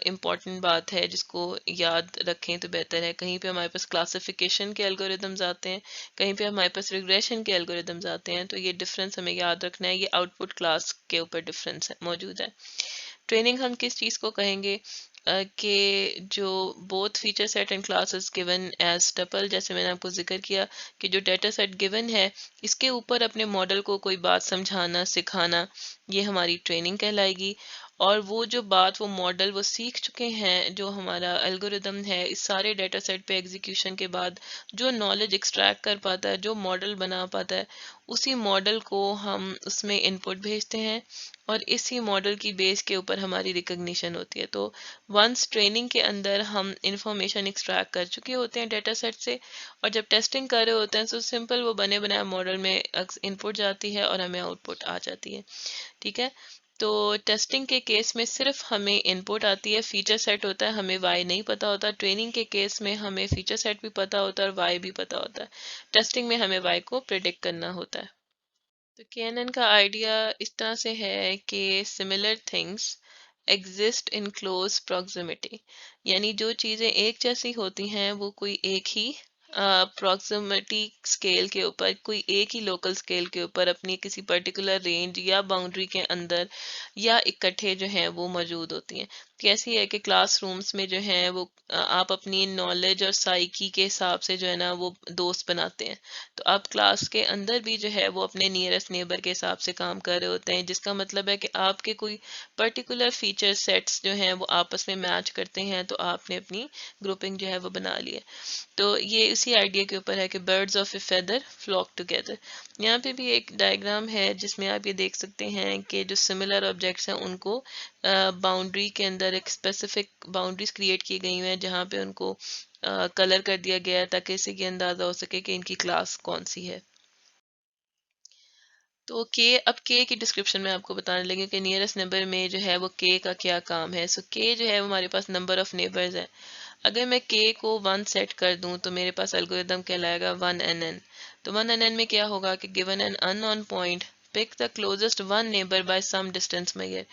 امپورٹنٹ بات ہے جس کو یاد رکھیں تو بہتر ہے۔ کہیں پہ ہمارے پاس کلاسیفیکیشن کے الگوریدمز آتے ہیں، کہیں پہ ہمارے پاس ریگریشن کے الگوریدمز آتے ہیں، تو یہ ڈفرینس ہمیں یاد رکھنا ہے، یہ آؤٹ پٹ کلاس کے اوپر ڈفرینس موجود ہے۔ ٹریننگ ہم کس چیز کو کہیں گے؟ کہ جو both feature set and classes given as tuple, جیسے میں نے آپ کو ذکر کیا کہ جو ڈیٹا سیٹ گیون ہے اس کے اوپر اپنے ماڈل کو کوئی بات سمجھانا سکھانا، یہ ہماری ٹریننگ کہلائے گی۔ اور وہ جو بات وہ ماڈل وہ سیکھ چکے ہیں، جو ہمارا الگوریدم ہے اس سارے ڈیٹا سیٹ پہ ایگزیکیوشن کے بعد جو نالج ایکسٹریکٹ کر پاتا ہے، جو ماڈل بنا پاتا ہے، اسی ماڈل کو ہم اس میں ان پٹ بھیجتے ہیں، اور اسی ماڈل کی بیس کے اوپر ہماری ریکگنیشن ہوتی ہے۔ تو ونس ٹریننگ کے اندر ہم انفارمیشن ایکسٹریکٹ کر چکے ہوتے ہیں ڈیٹا سیٹ سے، اور جب ٹیسٹنگ کر رہے ہوتے ہیں تو سمپل وہ بنے بنایا ماڈل میں ان پٹ جاتی ہے اور ہمیں آؤٹ پٹ آ جاتی ہے۔ ٹھیک ہے، تو ٹیسٹنگ کے کیس میں صرف ہمیں ان پٹ آتی ہے، فیچر سیٹ ہوتا ہے، ہمیں وائی نہیں پتا ہوتا۔ ٹریننگ کے کیس میں ہمیں فیچر سیٹ بھی پتا ہوتا ہے اور وائی بھی پتا ہوتا ہے، ٹیسٹنگ میں ہمیں وائی کو پریڈکٹ کرنا ہوتا ہے۔ تو KNN کا آئیڈیا اس طرح سے ہے کہ similar things exist in close proximity, یعنی جو چیزیں ایک جیسی ہوتی ہیں وہ کوئی ایک ہی پراکسیمٹی اسکیل کے اوپر، کوئی ایک ہی لوکل اسکیل کے اوپر اپنی کسی پرٹیکولر رینج یا باؤنڈری کے اندر یا اکٹھے جو ہیں وہ موجود ہوتی ہیں۔ کیسی ہے کہ کلاس رومز میں جو ہیں وہ آپ اپنی نالج اور سائیکی کے حساب سے جو ہے نا وہ دوست بناتے ہیں، تو آپ کلاس کے اندر بھی جو ہے وہ اپنے نیئرسٹ نیبر کے حساب سے کام کر رہے ہوتے ہیں، جس کا مطلب ہے کہ آپ کے کوئی پرٹیکولر فیچر سیٹس جو ہیں وہ آپس میں میچ کرتے ہیں، تو آپ نے اپنی گروپنگ جو ہے وہ بنا لی ہے۔ تو یہ اسی آئیڈیا کے اوپر ہے کہ birds of a feather flock together. یہاں پہ بھی ایک ڈائیگرام ہے جس میں آپ یہ دیکھ سکتے ہیں کہ جو سملر آبجیکٹس ہیں ان کو باؤنڈری کے اندر ایک اسپیسیفک باؤنڈریز کریٹ کی گئی ہیں، جہاں پہ ان کو کلر کر دیا گیا ہے تاکہ اسے یہ اندازہ ہو سکے کہ ان کی کلاس کون سی ہے۔ تو کے اب کے کی ڈسکرپشن میں آپ کو بتانے لگے کہ نیئرسٹ نیبر میں جو ہے وہ کے کا کیا کام ہے. سو کے جو ہے وہ ہمارے پاس نمبر آف نیبرز ہے. اگر میں کے کو 1 سیٹ کر دوں تو میرے پاس الگوریدم کہلائے گا 1NN. تو 1NN میں کیا ہوگا کہ given an unknown point pick the closest one neighbor by some distance measure.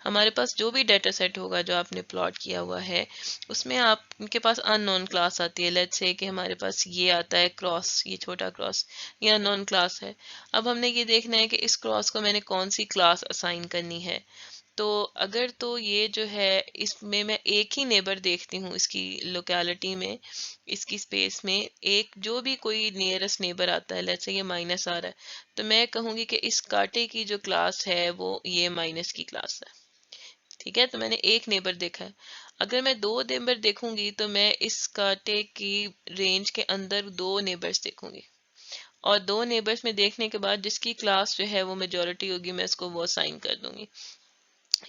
ہمارے پاس جو بھی ڈیٹا سیٹ ہوگا جو آپ نے پلاٹ کیا ہوا ہے اس میں آپ کے پاس ان نون کلاس آتی ہے. لیٹس سے کہ ہمارے پاس یہ آتا ہے کراس، یہ چھوٹا کراس، یہ ان نون کلاس ہے. اب ہم نے یہ دیکھنا ہے کہ اس کراس کو میں نے کون سی کلاس اسائن کرنی ہے. تو اگر تو یہ جو ہے اس میں ایک ہی نیبر دیکھتی ہوں اس کی لوکیلٹی میں، اس کی اسپیس میں ایک جو بھی کوئی نیئرسٹ نیبر آتا ہے، لیٹس سے یہ مائنس آ رہا ہے، تو میں کہوں گی کہ اس کاٹے کی جو کلاس ہے وہ یہ مائنس کی کلاس ہے. ٹھیک ہے، تو میں نے ایک نیبر دیکھا ہے. اگر میں دو نیبر دیکھوں گی تو میں اس کاٹے کی رینج کے اندر دو نیبرز دیکھوں گی، اور دو نیبرز میں دیکھنے کے بعد جس کی کلاس جو ہے وہ میجورٹی ہوگی میں اس کو وہ سائن کر دوں گی،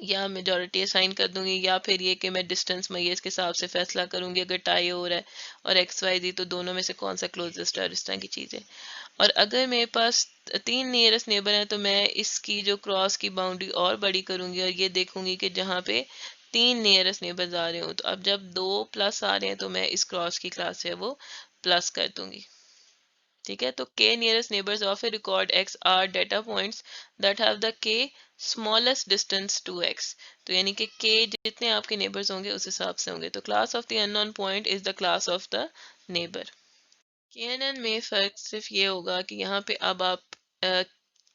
یا میجورٹی اسائن کر دوں گی، یا پھر یہ کہ میں ڈسٹینس میئرس کے حساب سے فیصلہ کروں گی. اگر ٹائی ہو رہا ہے اور ایکس وائی زی تو دونوں میں سے کون سا کلوزسٹ ہے اور اس طرح کی چیزیں. اور اگر میرے پاس تین نیئرسٹ نیبر ہیں تو میں اس کی جو کراس کی باؤنڈری اور بڑی کروں گی اور یہ دیکھوں گی کہ جہاں پہ تین نیئرسٹ نیبرز آ رہے ہوں تو اب جب دو پلس آ رہے ہیں تو میں اس کراس کی کلاس ہے وہ پلس کر دوں گی. ٹھیک ہے، تو k nearest neighbors of a record x are data points that have the k smallest distance to x. تو یعنی کہ k جتنے آپ کے نیبرز ہوں گے اس حساب سے ہوں گے. تو class of the unknown point is the class of the neighbor. KNN میں فرق صرف یہ ہوگا کہ یہاں پہ اب آپ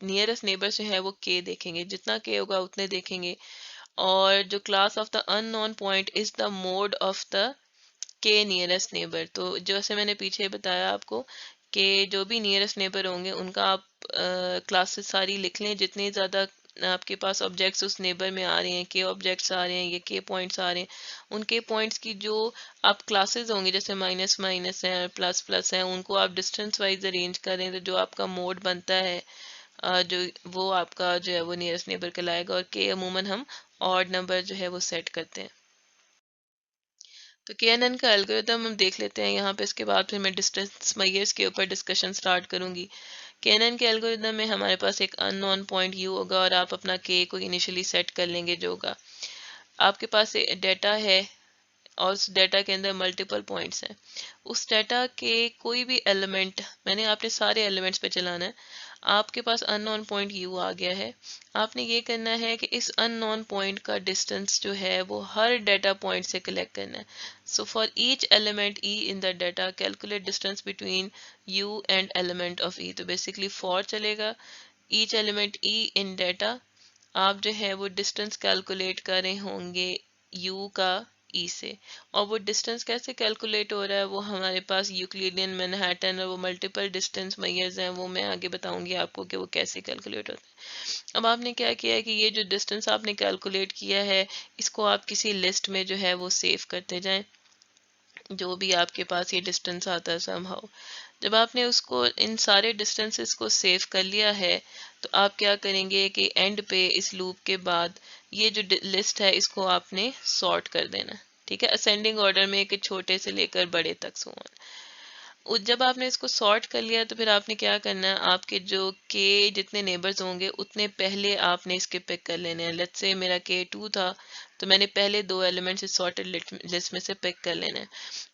نیئرسٹ نیبر جو ہے وہ k دیکھیں گے، جتنا k ہوگا اتنے دیکھیں گے. اور جو class of the unknown point is the mode of the کے نیئرسٹ نیبر. تو جیسے میں نے پیچھے بتایا آپ کو کہ جو بھی نیئرسٹ نیبر ہوں گے ان کا آپ کلاسز ساری لکھ لیں، جتنے زیادہ آپ کے پاس آبجیکٹس اس نیبر میں آ رہے ہیں، کے آبجیکٹس آ رہے ہیں، یہ کے پوائنٹس آ رہے ہیں، ان کے پوائنٹس کی جو آپ کلاسز ہوں گے جیسے مائنس مائنس ہیں، پلس پلس ہیں، ان کو آپ ڈسٹینس وائز ارینج کریں تو جو آپ کا موڈ بنتا ہے جو وہ آپ کا جو ہے وہ نیئرسٹ نیبر کہلائے گا. اور کے عموماً ہم آڈ نمبر جو ہے وہ سیٹ کرتے ہیں. تو کے این این کا الگوریدم ہم دیکھ لیتے ہیں یہاں پہ، اس کے بعد پھر میں ڈسٹینس میئرس کے اوپر ڈسکشن سٹارٹ کروں گی. کے این این کے الگوریدم میں ہمارے پاس ایک ان نون پوائنٹ یو ہوگا اور آپ اپنا کے کو انیشلی سیٹ کر لیں گے جو ہوگا. آپ کے پاس ڈیٹا ہے اور اس ڈیٹا کے اندر ملٹیپل پوائنٹس ہیں. اس ڈیٹا کے کوئی بھی ایلیمنٹ، میں نے آپ نے سارے ایلیمنٹس پہ چلانا ہے. آپ کے پاس ان نون پوائنٹ یو آ گیا ہے. آپ نے یہ کرنا ہے کہ اس ان نون پوائنٹ کا ڈسٹینس جو ہے وہ ہر ڈیٹا پوائنٹ سے کلیکٹ کرنا ہے. So for each element E in the data calculate distance between U and element of E. تو بیسکلی فار چلے گا each element E in data, آپ جو ہے وہ ڈسٹینس کیلکولیٹ کر رہے ہوں گے یو کا ای سے. اور وہ ڈسٹینس کیسے کیلکولیٹ ہو رہا ہے وہ ہمارے پاس یوکلیڈین مینہٹن اور وہ ملٹیپل ڈسٹینس میئرز ہیں، وہ میں آگے بتاؤں گی آپ کو کہ وہ کیسے کیلکولیٹ ہوتے ہیں. اب آپ نے کیا کیا ہے کہ یہ جو ڈسٹینس آپ نے کیلکولیٹ کیا ہے اس کو آپ کسی لسٹ میں جو ہے وہ سیو کرتے جائیں، جو بھی آپ کے پاس یہ ڈسٹینس آتا ہے سم ہاؤ. جب آپ نے اس کو ان سارے ڈسٹینسز کو سیو کر لیا ہے تو آپ کیا کریں گے کہ اینڈ پہ اس لوپ کے بعد یہ جو لسٹ ہے اس کو آپ نے سارٹ کر دینا. ٹھیک ہے، اسینڈنگ آرڈر میں کہ چھوٹے سے لے کر بڑے تک سو on. جب آپ نے اس کو سارٹ کر لیا تو پھر آپ نے کیا کرنا ہے، آپ کے جو کے جتنے نیبرز ہوں گے اتنے پہلے آپ نے اس کے پک کر لینے ہیں. لیٹس سے میرا کے 2 تھا تو میں نے پہلے دو ایلیمنٹس اس سارٹڈ لسٹ میں سے پک کر لینا ہے.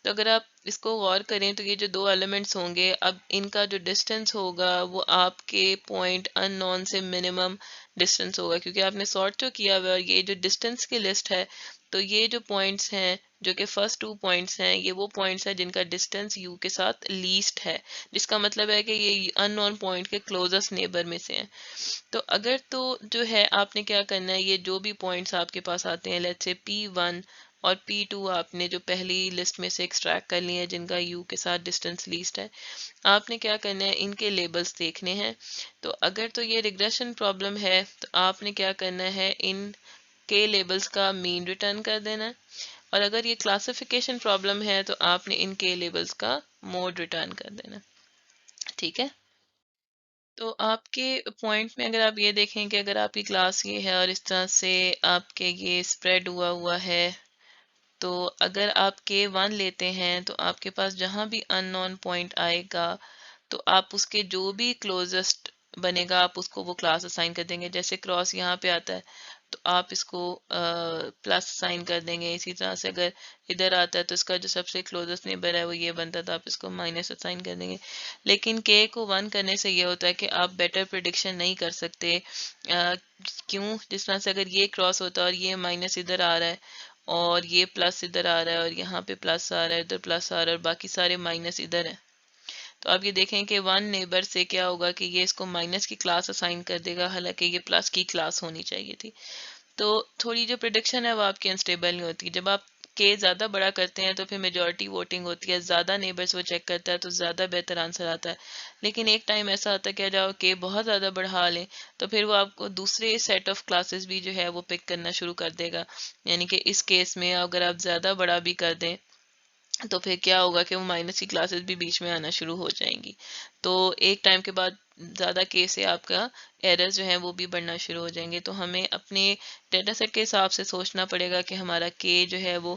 تو اگر آپ اس کو غور کریں تو یہ جو دو ایلیمنٹس ہوں گے اب ان کا جو ڈسٹینس ہوگا وہ آپ کے پوائنٹ ان نون سے منیمم ڈسٹینس ہوگا، کیونکہ آپ نے سارٹ تو کیا ہوا ہے. اور یہ جو ڈسٹینس کی لسٹ ہے تو یہ جو پوائنٹس ہیں جو کہ فرسٹ 2 پوائنٹس ہیں یہ وہ پوائنٹس ہیں جن کا ڈسٹینس یو کے ساتھ لیسٹ ہے، جس کا مطلب ہے کہ یہ ان نون پوائنٹ کے کلوزسٹ نیبر میں سے ہیں. تو اگر تو جو ہے آپ نے کیا کرنا ہے، یہ جو بھی پوائنٹس آپ کے پاس آتے ہیں لیٹس سے P1 اور P2 آپ نے جو پہلی لسٹ میں سے ایکسٹریکٹ کر لی ہے جن کا یو کے ساتھ ڈسٹینس لیسٹ ہے، آپ نے کیا کرنا ہے ان کے لیبلز دیکھنے ہیں. تو اگر تو یہ ریگریشن پرابلم ہے تو آپ نے کیا کرنا ہے ان کے لیبلز کا مین ریٹرن کر دینا ہے. اور اگر یہ کلاسیفیکیشن پرابلم ہے تو آپ نے ان کے لیبلز کا موڈ ریٹرن کر دینا. ٹھیک ہے، تو آپ کے پوائنٹ میں اگر آپ یہ دیکھیں کہ اگر آپ کی کلاس یہ ہے اور اس طرح سے آپ کے یہ اسپریڈ ہوا ہے، تو اگر آپ کے 1 لیتے ہیں تو آپ کے پاس جہاں بھی ان نون پوائنٹ آئے گا تو آپ اس کے جو بھی کلوزسٹ بنے گا آپ اس کو وہ کلاس اسائن کر دیں گے. جیسے کراس یہاں پہ آتا ہے تو آپ اس کو پلس اسائن کر دیں گے. اسی طرح سے اگر ادھر آتا ہے تو اس کا جو سب سے کلوزسٹ نیبر ہے وہ یہ بنتا ہے تو آپ اس کو مائنس اسائن کر دیں گے. لیکن کے کو 1 کرنے سے یہ ہوتا ہے کہ آپ بیٹر پریڈکشن نہیں کر سکتے. کیوں؟ جس طرح سے اگر یہ کراس ہوتا ہے اور یہ مائنس ادھر آ رہا ہے اور یہ پلس ادھر آ رہا ہے اور یہاں پہ پلس آ رہا ہے ادھر پلس آ رہا ہے اور باقی سارے مائنس ادھر ہیں تو آپ یہ دیکھیں کہ 1 نیبر سے کیا ہوگا کہ یہ اس کو مائنس کی کلاس اسائن کر دے گا حالانکہ یہ پلس کی کلاس ہونی چاہیے تھی. تو تھوڑی جو پریڈکشن ہے وہ آپ کی انسٹیبل نہیں ہوتی. جب آپ کے زیادہ بڑا کرتے ہیں تو پھر میجورٹی ووٹنگ ہوتی ہے, زیادہ نیبرز وہ چیک کرتا ہے تو زیادہ بہتر آنسر آتا ہے. لیکن ایک ٹائم ایسا آتا ہے کہ جب کے بہت زیادہ بڑھا لیں تو پھر وہ آپ کو دوسرے سیٹ آف کلاسز بھی جو ہے وہ پک کرنا شروع کر دے گا. یعنی کہ اس کیس میں اگر آپ زیادہ بڑا بھی کر دیں تو پھر کیا ہوگا کہ وہ مائنس کی کلاسز بھی بیچ میں آنا شروع ہو جائیں گی. تو ایک ٹائم کے بعد زیادہ کے سے آپ کا ایررز جو ہیں وہ بھی بڑھنا شروع ہو جائیں گے. تو ہمیں اپنے ڈیٹا سیٹ کے حساب سے سوچنا پڑے گا کہ ہمارا کے جو ہے وہ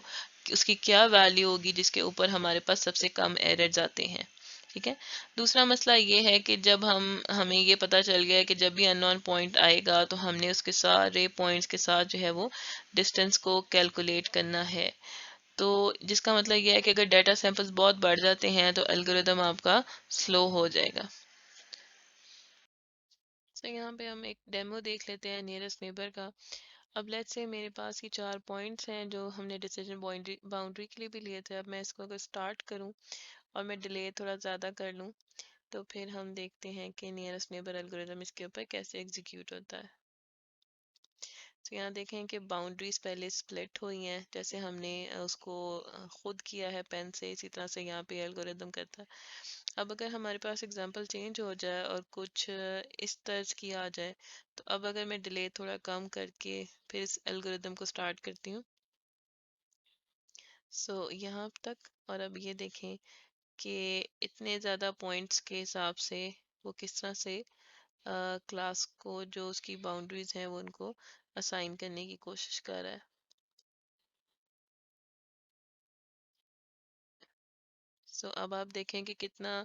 اس کی کیا ویلیو ہوگی جس کے اوپر ہمارے پاس سب سے کم ایررز آتے ہیں. ٹھیک ہے. دوسرا مسئلہ یہ ہے کہ جب ہمیں یہ پتا چل گیا ہے کہ جب بھی ان نون پوائنٹ آئے گا تو ہم نے اس کے سارے پوائنٹس کے ساتھ جو ہے وہ ڈسٹینس کو کیلکولیٹ کرنا ہے. تو جس کا مطلب یہ ہے کہ اگر ڈیٹا سیمپلز بہت بڑھ جاتے ہیں تو الگوریدم آپ کا سلو ہو جائے گا. تو یہاں پہ ہم ایک ڈیمو دیکھ لیتے ہیں نیئرسٹ نیبر کا. اب لیٹ سے میرے پاس یہ 4 پوائنٹس ہیں جو ہم نے ڈیسیجن باؤنڈری کے لیے بھی لیے تھے. اب میں اس کو اگر سٹارٹ کروں اور میں ڈیلے تھوڑا زیادہ کر لوں تو پھر ہم دیکھتے ہیں کہ نیئرسٹ نیبر الگوریدم اس کے اوپر کیسے ایگزیکیوٹ ہوتا ہے. تو یہاں دیکھیں کہ باؤنڈریز پہلے سپلٹ ہوئی ہیں جیسے ہم نے اس کو خود کیا ہے پین سے, اسی طرح سے یہاں پہ الگوریدم کرتا ہے. اب اگر ہمارے پاس اگزامپل چینج ہو جائے اور کچھ اس طرز کی آ جائے تو اب اگر میں ڈیلے تھوڑا کم کر کے پھر اس الگوریدم کو سٹارٹ کرتی ہوں یہاں تک, اور اب یہ دیکھیں کہ اتنے زیادہ پوائنٹس کے حساب سے وہ کس طرح سے کلاس کو جو اس کی باؤنڈریز ہیں وہ ان کو اسائن کرنے کی کوشش کر رہا ہے. اب آپ دیکھیں کہ کتنا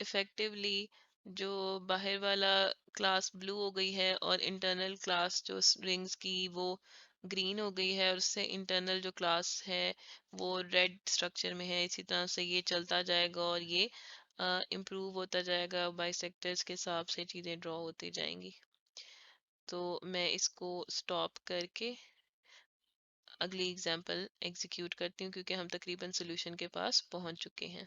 افیکٹولی جو باہر والا کلاس بلو ہو گئی ہے اور انٹرنل کلاس جو رنگز کی وہ گرین ہو گئی ہے اور اس سے انٹرنل جو کلاس ہے وہ ریڈ اسٹرکچر میں ہے. اسی طرح سے یہ چلتا جائے گا اور یہ امپروو ہوتا جائے گا, بائی سیکٹرز کے حساب سے چیزیں ڈرا ہوتی جائیں گی. تو میں اس کو سٹاپ کر کے اگلی اگزامپل ایگزیکیوٹ کرتی ہوں کیونکہ ہم تقریباً سولوشن کے پاس پہنچ چکے ہیں.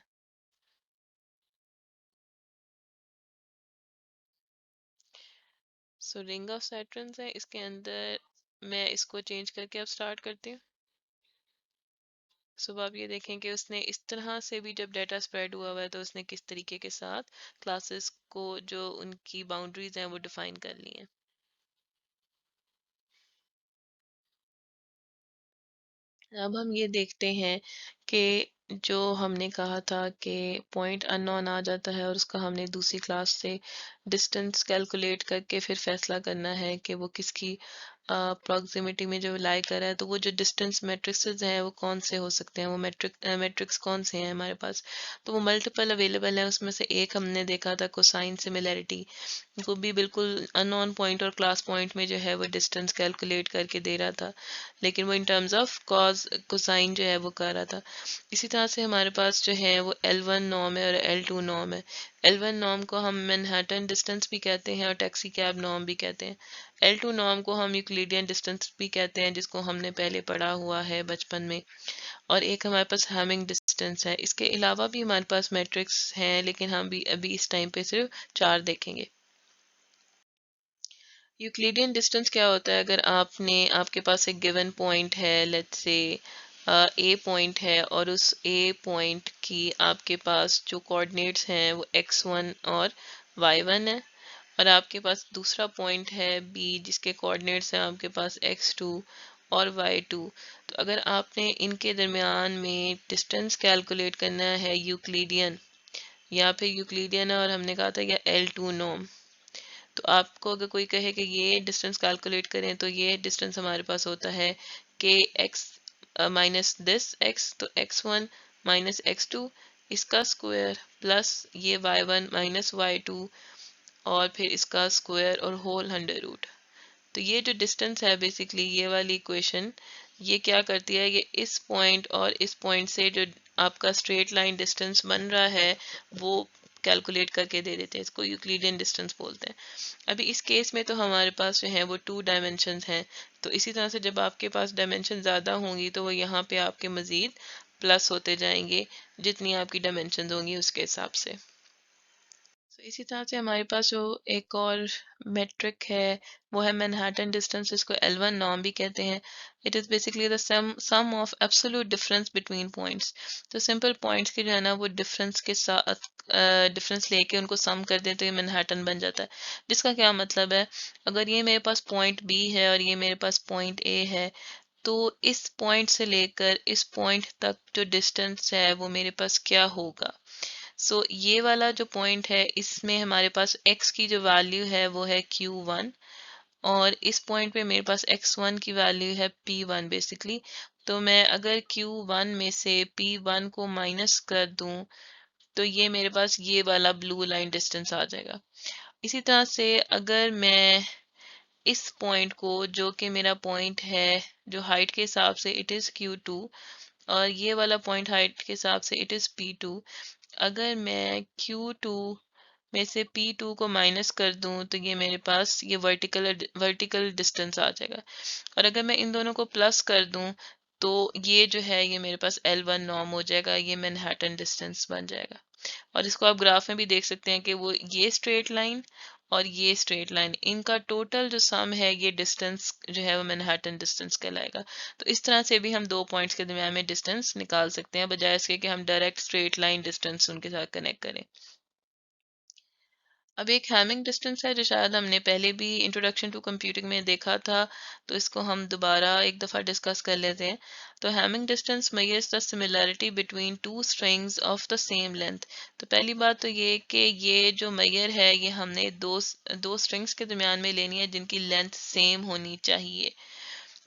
رنگ آف سیٹرنز ہے, اس کے اندر میں اس کو چینج کر کے اب سٹارٹ کرتی ہوں. آپ یہ دیکھیں کہ اس نے اس طرح سے بھی جب ڈیٹا اسپریڈ ہوا ہوا ہے تو اس نے کس طریقے کے ساتھ کلاسز کو جو ان کی باؤنڈریز ہیں وہ ڈیفائن کر لی ہیں. اب ہم یہ دیکھتے ہیں کہ جو ہم نے کہا تھا کہ پوائنٹ ان نون آ جاتا ہے اور اس کا ہم نے دوسری کلاس سے ڈسٹینس کیلکولیٹ کر کے پھر فیصلہ کرنا ہے کہ وہ کس کی اپروکسیمیٹی میں جو لائی کر رہا ہے. تو وہ جو ڈسٹینس میٹرکسز ہیں وہ کون سے ہو سکتے ہیں, وہ میٹرکس کون سے ہیں ہمارے پاس. تو وہ ملٹیپل اویلیبل ہیں, اس میں سے ایک ہم نے دیکھا تھا کوسائن سملیرٹی, وہ بھی بالکل ان نون پوائنٹ اور کلاس پوائنٹ میں جو ہے وہ ڈسٹینس کیلکولیٹ کر کے دے رہا تھا لیکن وہ in terms of cause cosine جو ہے وہ کر رہا تھا. اسی طرح سے ہمارے پاس جو ہے وہ L1 نارم ہے اور L2 نارم ہے. L1 نارم کو ہم مینہٹن ڈسٹینس بھی کہتے ہیں اور ٹیکسی کیب نارم بھی کہتے ہیں. L2 نارم کو ہم یوکلیڈین ڈسٹینس بھی کہتے ہیں جس کو ہم نے پہلے پڑھا ہوا ہے بچپن میں. اور ایک ہمارے پاس ہیمنگ ڈسٹینس ہے. اس کے علاوہ بھی ہمارے پاس میٹرکس ہیں لیکن ہم بھی ابھی اس ٹائم پہ صرف 4 دیکھیں گے. یوکلیڈین ڈسٹینس کیا ہوتا ہے؟ اگر آپ کے پاس ایک گیون پوائنٹ ہے, لیٹس سے اے پوائنٹ ہے اور اس اے پوائنٹ کی آپ کے پاس جو کوآرڈینیٹس ہیں وہ x1 اور y1 ہے, اور آپ کے پاس دوسرا پوائنٹ ہے بی جس کے کوآرڈینیٹس ہیں آپ کے پاس x2 اور y2. تو اگر آپ نے ان کے درمیان میں ڈسٹینس کیلکولیٹ کرنا ہے یوکلیڈین, یا پھر یوکلیڈین اور ہم نے کہا تھا یا L2 نارم, تو آپ کو اگر کوئی کہے کہ یہ ڈسٹینس کیلکولیٹ کریں تو یہ ڈسٹینس ہمارے پاس ہوتا ہے کہ ایکس مائنس دس ایکس, تو x1 مائنس x2 اس کا اسکوائر پلس یہ y1 مائنس y2 اور پھر اس کا اسکوائر اور ہول انڈر روٹ. تو یہ جو ڈسٹینس ہے بیسکلی یہ والی ایکویشن یہ کیا کرتی ہے، یہ اس پوائنٹ اور اس پوائنٹ سے جو آپ کا اسٹریٹ لائن ڈسٹینس بن رہا ہے وہ کیلکولیٹ کر کے دے دیتے ہیں. اس کو یوکلیڈین ڈسٹینس بولتے ہیں. ابھی اس کیس میں تو ہمارے پاس جو ہے وہ 2 ڈائمینشنز ہیں. تو اسی طرح سے جب آپ کے پاس ڈائمینشن زیادہ ہوں گی تو وہ یہاں پہ آپ کے مزید پلس ہوتے جائیں گے جتنی آپ کی ڈائمینشنز ہوں گی اس کے حساب سے. اسی طرح سے ہمارے پاس جو ایک اور میٹرک ہے وہ ہے مینہٹن ڈسٹینس، جس کو L1 نام بھی کہتے ہیں. It is basically the some of absolute difference between points. تو سمپل پوائنٹس کی جو ہے نا وہ ڈفرینس کے ساتھ ڈفرینس لے کے ان کو سم کر دیں تو یہ مینہٹن بن جاتا ہے. جس کا کیا مطلب ہے، اگر یہ میرے پاس پوائنٹ بی ہے اور یہ میرے پاس پوائنٹ اے ہے تو اس پوائنٹ سے لے کر اس پوائنٹ تک جو ڈسٹینس ہے وہ میرے پاس کیا ہوگا. سو یہ والا جو پوائنٹ ہے اس میں ہمارے پاس x کی جو ویلیو ہے وہ ہے q1 اور اس پوائنٹ پہ میرے پاس x1 کی ویلیو ہے p1 بیسکلی. تو میں اگر q1 میں سے p1 کو مائنس کر دوں تو یہ میرے پاس یہ والا بلو لائن ڈسٹینس آ جائے گا. اسی طرح سے اگر میں اس پوائنٹ کو جو کہ میرا پوائنٹ ہے جو ہائٹ کے حساب سے اٹ از q2 اور یہ والا پوائنٹ ہائٹ کے حساب سے اٹ از p2، اگر میں Q2 میں سے P2 کو مائنس کر دوں تو یہ میرے پاس یہ ورٹیکل ڈسٹینس آ جائے گا. اور اگر میں ان دونوں کو پلس کر دوں تو یہ جو ہے یہ میرے پاس L1 نارم ہو جائے گا، یہ مینہٹن ڈسٹینس بن جائے گا. اور اس کو آپ گراف میں بھی دیکھ سکتے ہیں کہ وہ یہ اسٹریٹ لائن اور یہ اسٹریٹ لائن ان کا ٹوٹل جو سم ہے یہ ڈسٹینس جو ہے وہ مینہٹن ڈسٹینس کہلائے گا. تو اس طرح سے بھی ہم دو پوائنٹس کے درمیان میں ڈسٹینس نکال سکتے ہیں بجائے اس کے کہ ہم ڈائریکٹ اسٹریٹ لائن ڈسٹینس ان کے ساتھ کنیکٹ کریں. اب ایک ہیمنگ ڈسٹینس ہے جو شاید ہم نے پہلے بھی انٹروڈکشن ٹو کمپیوٹنگ میں دیکھا تھا، تو اس کو ہم دوبارہ ایک دفعہ ڈسکس کر لیتے ہیں. تو hemming distance measures the similarity between two strings of the same length. تو پہلی بات تو یہ کہ یہ جو میئر ہے یہ ہم نے دو اسٹرنگس کے درمیان میں لینی ہے جن کی لینتھ سیم ہونی چاہیے.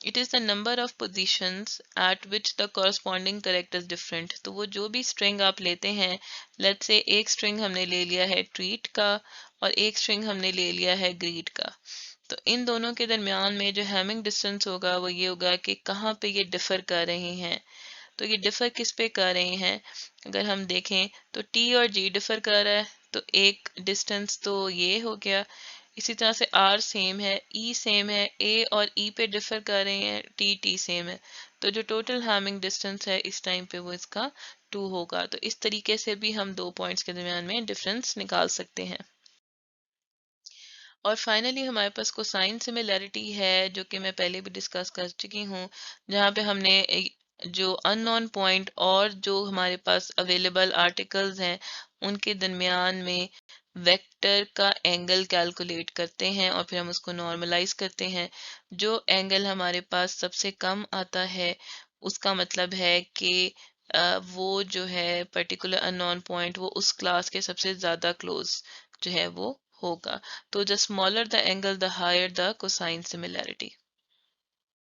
It is the number of positions at which the corresponding character is different. تو وہ جو بھی string آپ لیتے ہیں let's say ایک string ہم نے لے لیا ہے treat کا اور ایک string ہم نے لے لیا ہے greet کا. تو ان دونوں کے درمیان میں جو ہیمنگ ڈسٹینس ہوگا وہ یہ ہوگا کہ کہاں پہ یہ ڈفر کر رہے ہیں. تو یہ ڈفر کس پہ کر رہے ہیں، اگر ہم دیکھیں تو ٹی اور جی ڈفر کر رہا ہے تو ایک ڈسٹینس تو یہ ہو گیا. اسی طرح سے آر سیم ہے، ای سیم ہے، اے اور ای پہ ڈفر کر رہے ہیں، ٹی سیم ہے. تو جو ٹوٹل ہیمنگ ڈسٹینس ہے اس ٹائم پہ وہ اس کا 2 ہوگا. تو اس طریقے سے بھی ہم دو پوائنٹس کے درمیان میں ڈفرینس نکال سکتے ہیں. اور فائنلی ہمارے پاس کوسائن سملیرٹی ہے جو کہ میں پہلے بھی ڈسکس کر چکی ہوں، جہاں پہ ہم نے جو ان نون پوائنٹ اور جو ہمارے پاس اویلیبل آرٹیکلز ہیں ان کے درمیان میں ویکٹر کا اینگل کیلکولیٹ کرتے ہیں اور پھر ہم اس کو نارملائز کرتے ہیں. جو اینگل ہمارے پاس سب سے کم آتا ہے اس کا مطلب ہے کہ وہ جو ہے پرٹیکولر ان نون پوائنٹ وہ اس کلاس کے سب سے زیادہ کلوز جو ہے وہ ہوگا. تو the smaller the angle the higher the cosine similarity.